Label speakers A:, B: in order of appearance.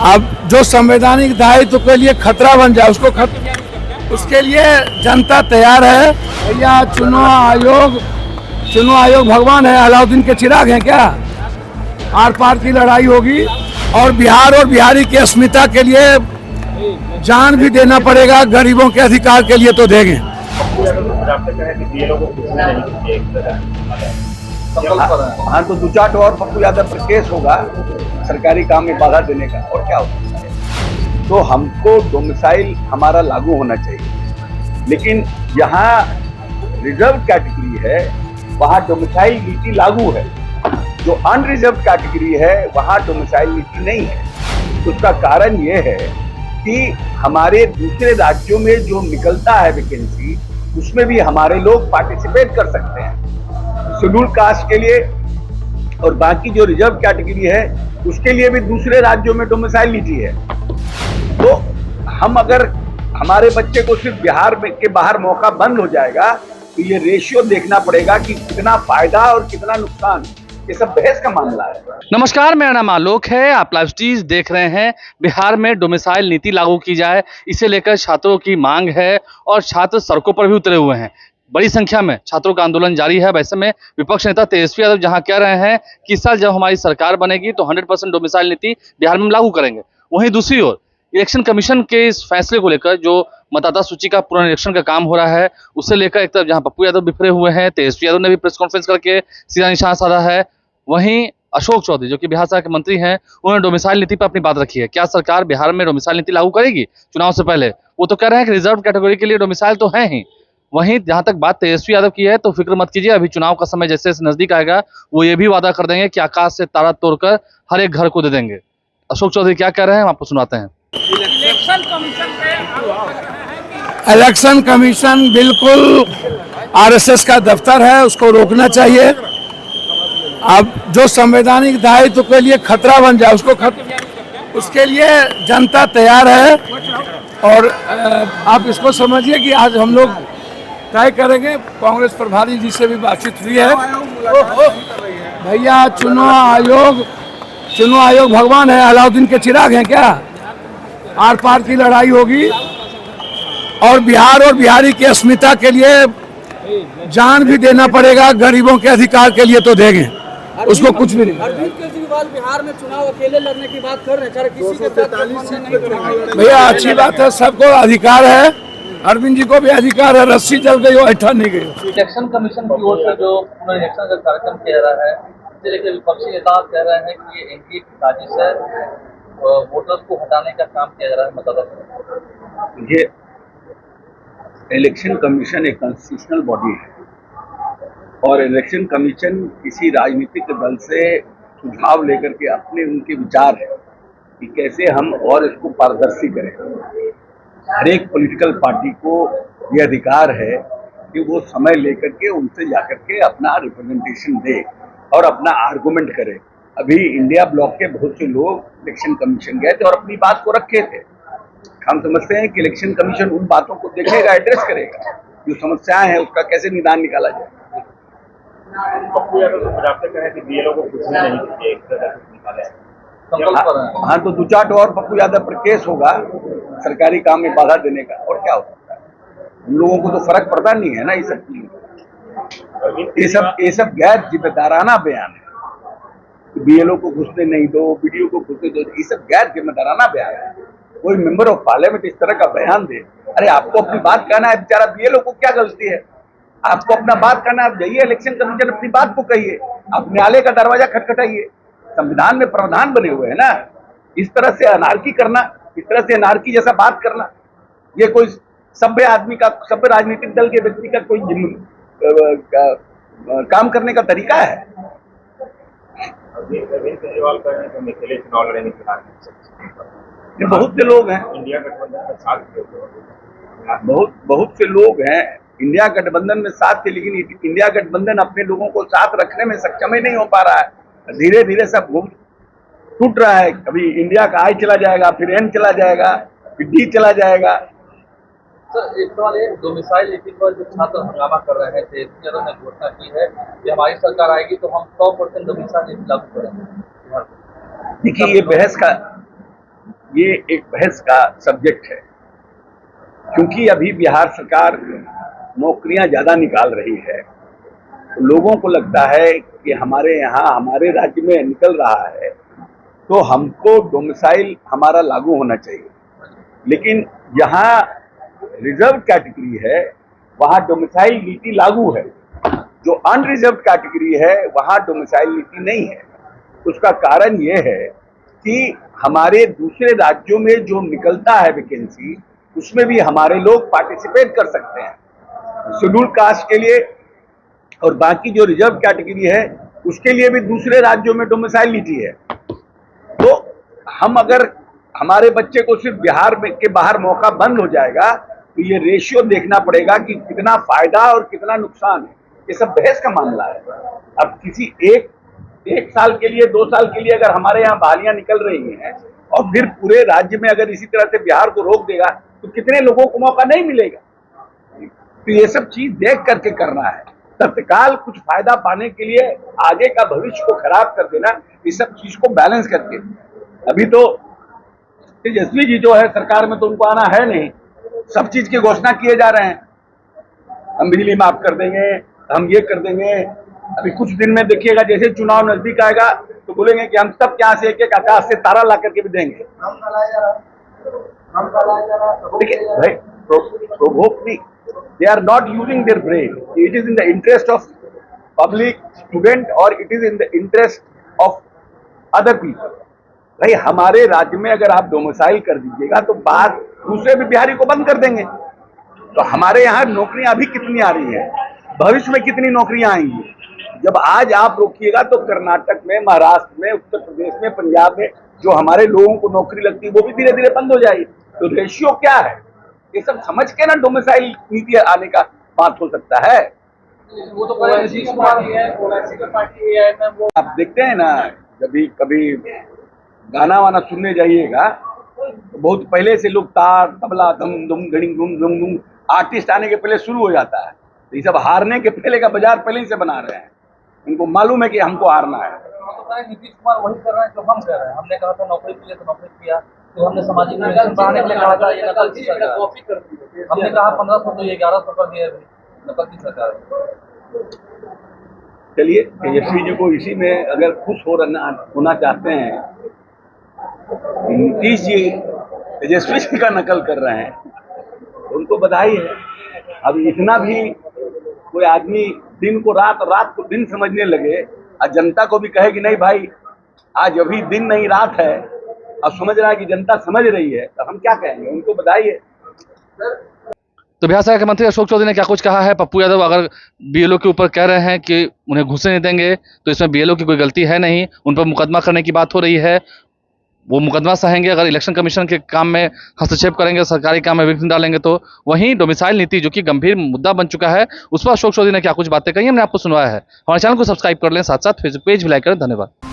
A: अब जो संवैधानिक दायित्व के लिए खतरा बन जाए उसको उसके लिए जनता तैयार है। भैया चुनाव आयोग भगवान है, अलाउद्दीन के चिराग हैं क्या? आर पार की लड़ाई होगी और बिहार और बिहारी की अस्मिता के लिए जान भी देना पड़ेगा, गरीबों के अधिकार के लिए तो देंगे।
B: हाँ, तो 2-4 और पप्पू यादव पर केस होगा सरकारी काम में बाधा देने का, और क्या होगा। तो हमको डोमिसाइल हमारा लागू होना चाहिए, लेकिन यहाँ रिजर्व कैटेगरी है वहाँ डोमिसाइल नीति लागू है। जो अनरिजर्व कैटेगरी है वहाँ डोमिसाइल नीति नहीं है। उसका कारण ये है कि हमारे दूसरे राज्यों में जो निकलता है वैकेंसी, उसमें भी हमारे लोग पार्टिसिपेट कर सकते हैं। शेड्यूल कास्ट के लिए और बाकी जो रिजर्व कैटेगरी है उसके लिए भी दूसरे राज्यों में डोमिसाइल नीति है। तो हम अगर हमारे बच्चे को सिर्फ बिहार में के बाहर मौका बंद हो जाएगा तो ये रेशियो देखना पड़ेगा कि कितना फायदा और कितना नुकसान। ये सब बहस का मामला है।
C: नमस्कार, मेरा नाम आलोक है। आप लाइव स्ट्रीम देख रहे हैं। बिहार में डोमिसाइल नीति लागू की जाए, इसे लेकर छात्रों की मांग है और छात्र सड़कों पर भी उतरे हुए हैं। बड़ी संख्या में छात्रों का आंदोलन जारी है। वैसे में विपक्ष नेता तेजस्वी यादव जहां कह रहे हैं कि इस साल जब हमारी सरकार बनेगी तो 100% डोमिसाइल नीति बिहार में लागू करेंगे, वहीं दूसरी ओर इलेक्शन कमीशन के इस फैसले को लेकर जो मतदाता सूची का पुनरीक्षण का काम हो रहा है, उसे लेकर एक तरफ जहां पप्पू यादव बिखरे हुए हैं, तेजस्वी यादव ने भी प्रेस कॉन्फ्रेंस करके सीधा निशाना साधा है, वहीं अशोक चौधरी जो कि बिहार सरकार के मंत्री हैं, उन्होंने डोमिसाइल नीति पर अपनी बात रखी है। क्या सरकार बिहार में डोमिसाइल नीति लागू करेगी चुनाव से पहले? वो तो कह रहे हैं कि रिजर्व कैटेगरी के लिए डोमिसाइल तो है ही। वहीं जहां तक बात तेजस्वी यादव की है तो फिक्र मत कीजिए, अभी चुनाव का समय जैसे जैसे नजदीक आएगा वो ये भी वादा कर देंगे कि आकाश से तारा तोड़कर हर एक घर को दे देंगे। अशोक चौधरी क्या कह रहे हैं हम आपको सुनाते हैं।
A: इलेक्शन कमीशन बिल्कुल आरएसएस का दफ्तर है, उसको रोकना चाहिए। अब जो संवैधानिक दायित्व के लिए खतरा बन जाए उसके लिए जनता तैयार है। और आप इसको समझिए कि आज हम लोग तय करेंगे, कांग्रेस प्रभारी जी से भी बातचीत हुई है। भैया चुनाव आयोग भगवान है, अलाउद्दीन के चिराग हैं क्या? आर पार की लड़ाई होगी और बिहार और बिहारी की अस्मिता के लिए जान भी देना पड़ेगा, गरीबों के अधिकार के लिए तो देंगे, उसको कुछ भी नहीं।
D: अरविंद केजरीवाल बिहार में चुनाव अकेले लड़ने की बात कर रहे हैं, किसी के साथ
A: भैया अच्छी बात है, सबको अधिकार है। अरविंद जी को भी अधिकार है, रस्सी जल गई हो ऐठा नहीं गई।
C: इलेक्शन कमीशन की ओर से जो पुनरीक्षण का कार्यक्रम किया रहा है, इसे लेकर विपक्षी नेता कह रहे हैं कि ये एनडीए की साजिश है, वोटर्स को हटाने का काम किया जा रहा है मतदाता।
B: ये इलेक्शन कमीशन एक कॉन्स्टिट्यूशनल बॉडी है और इलेक्शन कमीशन किसी राजनीतिक दल से सुझाव लेकर के अपने उनके विचार है कि कैसे हम और इसको पारदर्शी करें। हर एक पॉलिटिकल पार्टी को यह अधिकार है कि वो समय लेकर के उनसे जाकर के अपना रिप्रेजेंटेशन दे और अपना आर्गुमेंट करे। अभी इंडिया ब्लॉक के बहुत से लोग इलेक्शन कमीशन गए थे और अपनी बात को रखे थे। हम समझते हैं कि इलेक्शन कमीशन उन बातों को देखेगा, एड्रेस करेगा, जो समस्याएं हैं उसका कैसे निदान निकाला जाए।
E: पप्पू यादव तो पंजाब से कहे कि बीएलओ को कुछ नहीं कीजिए, एक तरह से निकाले।
B: हाँ, तो 2-4 और पप्पू यादव पर केस होगा सरकारी काम में बाधा देने का, और क्या हो सकता है। हम लोगों को तो फर्क पड़ता नहीं है ना ये सब चीजों। ये सब गैर जिम्मेदाराना बयान है। बीएलओ को घुसने नहीं दो, बीडीओ को घुसने दो, ये सब गैर जिम्मेदाराना बयान है। कोई मेंबर ऑफ पार्लियामेंट इस तरह का बयान दे, अरे आपको अपनी बात कहना है, बेचारा बीएलओ को क्या गलती है? आपको अपना बात करना, आप जाइए इलेक्शन कमीशन, अपनी बात को कहिए, आप न्यायालय का दरवाजा खटखटाइए। संविधान में प्रावधान बने हुए हैं ना। इस तरह से अनार्की करना, इस तरह से अनार्की जैसा बात करना, ये कोई सभ्य आदमी का, सभ्य राजनीतिक दल के व्यक्ति का कोई काम करने का तरीका है?
E: अरविंद केजरीवाल कह रहे हैं कि हम अकेले चुनाव लड़ेंगे बिहार में।
B: बहुत से लोग हैं,
E: इंडिया गठबंधन में साथ
B: बहुत से लोग हैं इंडिया गठबंधन में साथ थे, लेकिन इंडिया गठबंधन अपने लोगों को साथ रखने में सक्षम ही नहीं हो पा रहा है। धीरे धीरे सब घूम टूट रहा है। कभी इंडिया का आई चला जाएगा, फिर एन चला जाएगा, फिर डी चला जाएगा।
C: सर, एक सवाल है, डोमिसाइल नीति पर जो छात्र हंगामा कर रहे हैं, तेजस्वी यादव ने घोषणा की है कि हमारी सरकार आएगी तो हम 100% डोमिसाइल नीति लागू करेंगे।
B: देखिए, ये ये एक बहस का सब्जेक्ट है, क्योंकि अभी बिहार सरकार नौकरियां ज्यादा निकाल रही है। तो लोगों को लगता है कि हमारे यहाँ हमारे राज्य में निकल रहा है तो हमको डोमिसाइल हमारा लागू होना चाहिए, लेकिन जहाँ रिजर्व कैटेगरी है वहाँ डोमिसाइल नीति लागू है। जो अनरिजर्व कैटेगरी है वहाँ डोमिसाइल नीति नहीं है। उसका कारण ये है कि हमारे दूसरे राज्यों में जो निकलता है वैकेंसी, उसमें भी हमारे लोग पार्टिसिपेट कर सकते हैं। शेड्यूल कास्ट के लिए और बाकी जो रिजर्व कैटेगरी है उसके लिए भी दूसरे राज्यों में डोमिसाइल नीति है। तो हम अगर हमारे बच्चे को सिर्फ बिहार में के बाहर मौका बंद हो जाएगा तो ये रेशियो देखना पड़ेगा कि कितना फायदा और कितना नुकसान है। ये सब बहस का मामला है। अब किसी एक साल के लिए 2 साल के लिए अगर हमारे यहाँ बहालियां निकल रही हैं और फिर पूरे राज्य में अगर इसी तरह से बिहार को रोक देगा तो कितने लोगों को मौका नहीं मिलेगा। तो ये सब चीज देख करके करना है। तत्काल कुछ फायदा पाने के लिए आगे का भविष्य को खराब कर देना, इस सब चीज को बैलेंस करके। अभी तो तेजस्वी जी जो है सरकार में, तो उनको आना है नहीं, सब चीज की घोषणा किए जा रहे हैं। हम बिजली माफ कर देंगे, हम ये कर देंगे। अभी कुछ दिन में देखिएगा जैसे चुनाव नजदीक आएगा तो बोलेंगे कि हम सब यहाँ से एक आकाश से तारा ला करके भी देंगे। देखिए भाई, प्रोवोक नहीं, they are not using their brain. It is in the interest of public, student, or it is in the interest of other people. भाई हमारे राज्य में अगर आप डोमिसाइल कर दीजिएगा तो बाद दूसरे भी बिहारी को बंद कर देंगे। तो हमारे यहाँ नौकरियां अभी कितनी आ रही हैं, भविष्य में कितनी नौकरियां आएंगी। जब आज आप रोकिएगा तो कर्नाटक में, महाराष्ट्र में, उत्तर प्रदेश में, पंजाब में जो हमारे लोगों को नौकरी लगती है वो भी धीरे धीरे बंद हो जाएगी। तो रेशियो क्या है, ये सब समझ के ना डोमिसाइल नीति आने का बात हो सकता है।
D: वो तो नीतीश कुमार ही है, ओवैसी का पार्टी है ना। वो
B: आप देखते हैं ना, जब भी कभी गाना वाना सुनने जाइएगा तो बहुत पहले से लोग तार तबला धम धुम घड़िंग धुम धुम धुम आर्टिस्ट आने के पहले शुरू हो जाता है। तो ये सब हारने के पहले का बाजार पहले ही से बना रहे हैं। उनको मालूम है कि हमको हारना है।
D: नीतीश कुमार वही कर रहे हैं जो हम कर रहे हैं। हमने कहा था नौकरी के लिए तो नौकरी किया, तो हमने सामाजिक न्याय बढ़ाने के लिए कहा था, ये नकल की सरकार कॉपी कर दी। हमने कहा 1500 तो ये 1100 कर दिया, नकल की सरकार।
B: चलिए, तेजस्वी जी को इसी में अगर खुश होना चाहते हैं, नीतीश जी तेजस्वी जी का नकल कर रहे हैं तो उनको बधाई है। अब इतना भी कोई आदमी दिन को रात, रात को दिन समझने लगे और जनता को भी कहे कि नहीं भाई आज अभी दिन नहीं रात है, अब समझ रहा है कि जनता समझ रही है, तो हम क्या कहेंगे। उनको बधाई है।
C: तो बिहार सरकार के मंत्री अशोक चौधरी ने क्या कुछ कहा है। पप्पू यादव अगर बीएलओ के ऊपर कह रहे हैं कि उन्हें घुसने नहीं देंगे तो इसमें बीएलओ की कोई गलती है नहीं, उन पर मुकदमा करने की बात हो रही है। वो मुकदमा सहेंगे अगर इलेक्शन कमीशन के काम में हस्तक्षेप करेंगे, सरकारी काम में विघ्न डालेंगे। तो वहीं डोमिसाइल नीति जो कि गंभीर मुद्दा बन चुका है, उस पर अशोक चौधरी ने क्या कुछ बातें कही हमने आपको सुनवाया है। हमारे चैनल को सब्सक्राइब कर लें, साथ साथ फेसबुक पेज भी लाइक करें। धन्यवाद।